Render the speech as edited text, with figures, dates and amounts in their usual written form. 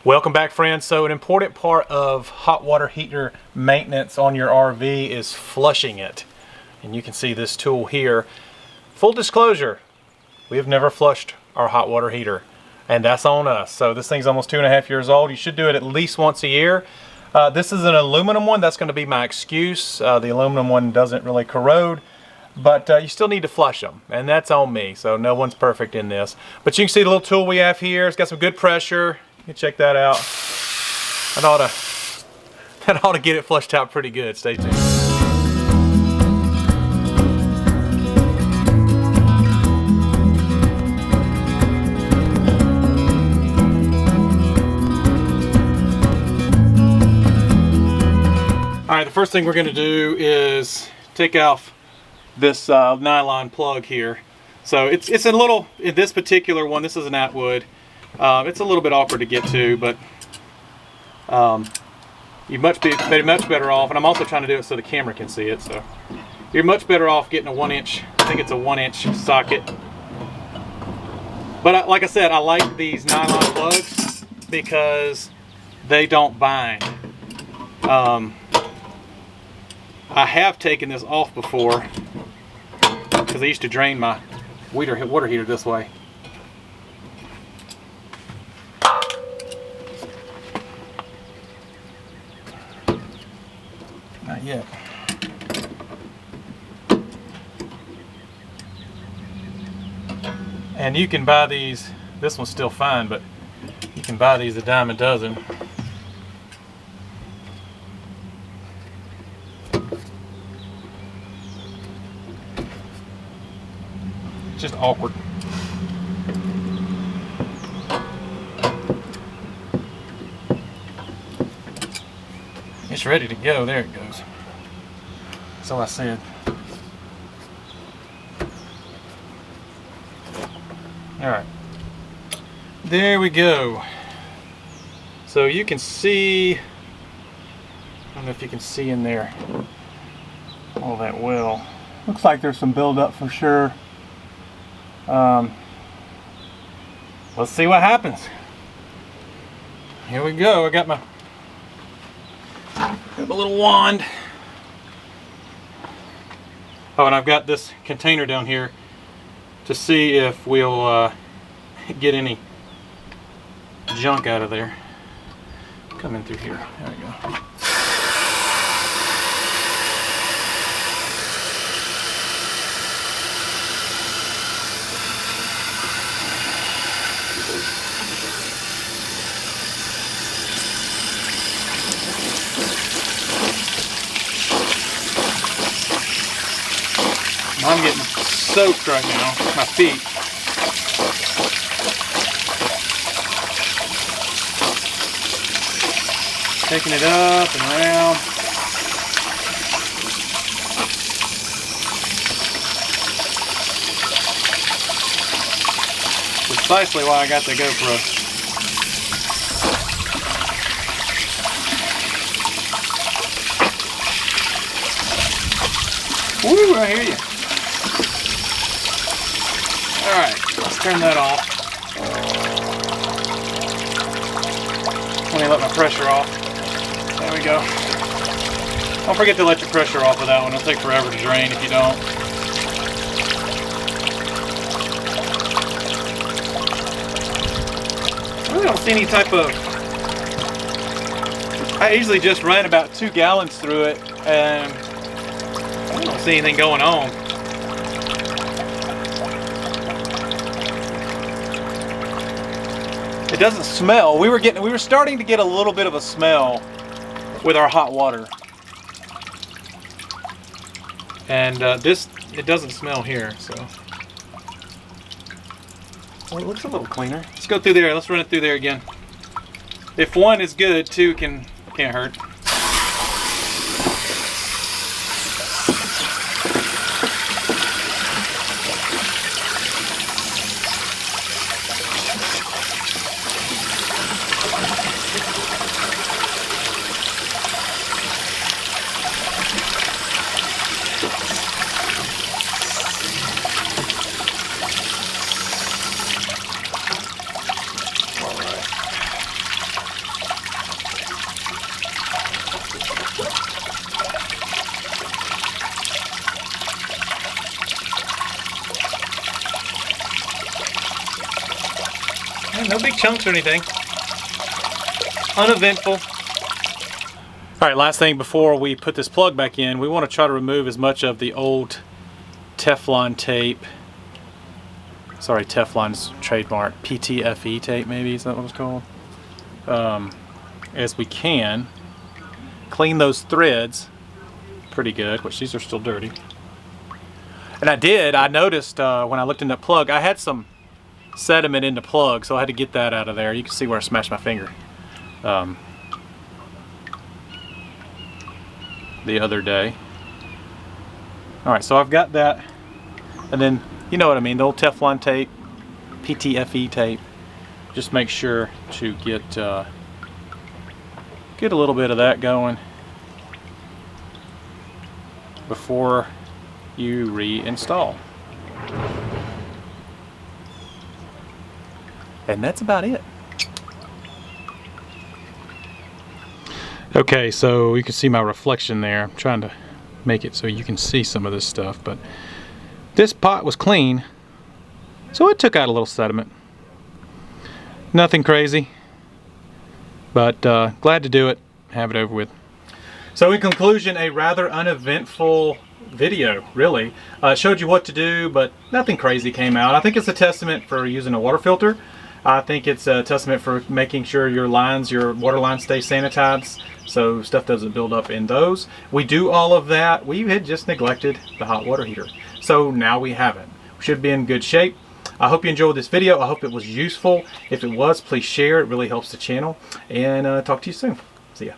Welcome back, friends. So an important part of hot water heater maintenance on your RV is flushing it. And you can see this tool here. Full disclosure, we have never flushed our hot water heater, and that's on us. So this thing's almost 2.5 years old. You should do it at least once a year. This is an aluminum one. That's going to be my excuse. The aluminum one doesn't really corrode, but you still need to flush them, and that's on me. So no one's perfect in this. But you can see the little tool we have here. It's got some good pressure. You can check that out. That ought to get it flushed out pretty good. Stay tuned. All right, the first thing we're going to do is take off this nylon plug here. So it's a little, in this particular one, this is an Atwood. It's a little bit awkward to get to, but you'd much better off, and I'm also trying to do it so the camera can see it, so you're much better off getting a 1-inch, I think it's a 1-inch socket. But like I said, I like these nylon plugs because they don't bind. I have taken this off before because I used to drain my water heater this way. Not yet. And you can buy these, this one's still fine, but you can buy these a dime a dozen. It's just awkward. It's ready to go. There it goes. So I said. All right. There we go. So you can see, I don't know if you can see in there all that well. Looks like there's some buildup for sure. Let's see what happens. Here we go. I got my little wand. Oh, and I've got this container down here to see if we'll get any junk out of there. Coming through here. There we go. I'm getting soaked right now, my feet. Taking it up and around. Precisely why I got the GoPro. Woo, I hear you. Alright, let's turn that off. Let me let my pressure off. There we go. Don't forget to let your pressure off of that one. It'll take forever to drain if you don't. I really don't see any type of... I usually just run about 2 gallons through it, and I don't see anything going on. It doesn't smell. We were starting to get a little bit of a smell with our hot water. And it doesn't smell here, so. Well, it looks a little cleaner. Let's go through there. Let's run it through there again. If 1 is good, 2 can't hurt. chunks or anything. Uneventful. Alright, last thing before we put this plug back in, we want to try to remove as much of the old Teflon tape. Sorry, Teflon's trademark. PTFE tape, maybe, is that what it's called? As we can. Clean those threads pretty good, which these are still dirty. And I noticed when I looked in that plug, I had some sediment in the plug, so I had to get that out of there. You can see where I smashed my finger the other day. Alright, so I've got that, and then you know what I mean, the old Teflon tape, PTFE tape. Just make sure to get a little bit of that going before you reinstall. And that's about it. Okay, so you can see my reflection there. I'm trying to make it so you can see some of this stuff, but this pot was clean, so it took out a little sediment. Nothing crazy, but glad to do it, have it over with. So in conclusion, a rather uneventful video, really. Showed you what to do, but nothing crazy came out. I think it's a testament for using a water filter. I think it's a testament for making sure your water lines stay sanitized, so stuff doesn't build up in those. We do all of that. We had just neglected the hot water heater. So now we have it. We should be in good shape. I hope you enjoyed this video. I hope it was useful. If it was, please share. It really helps the channel. And talk to you soon. See ya.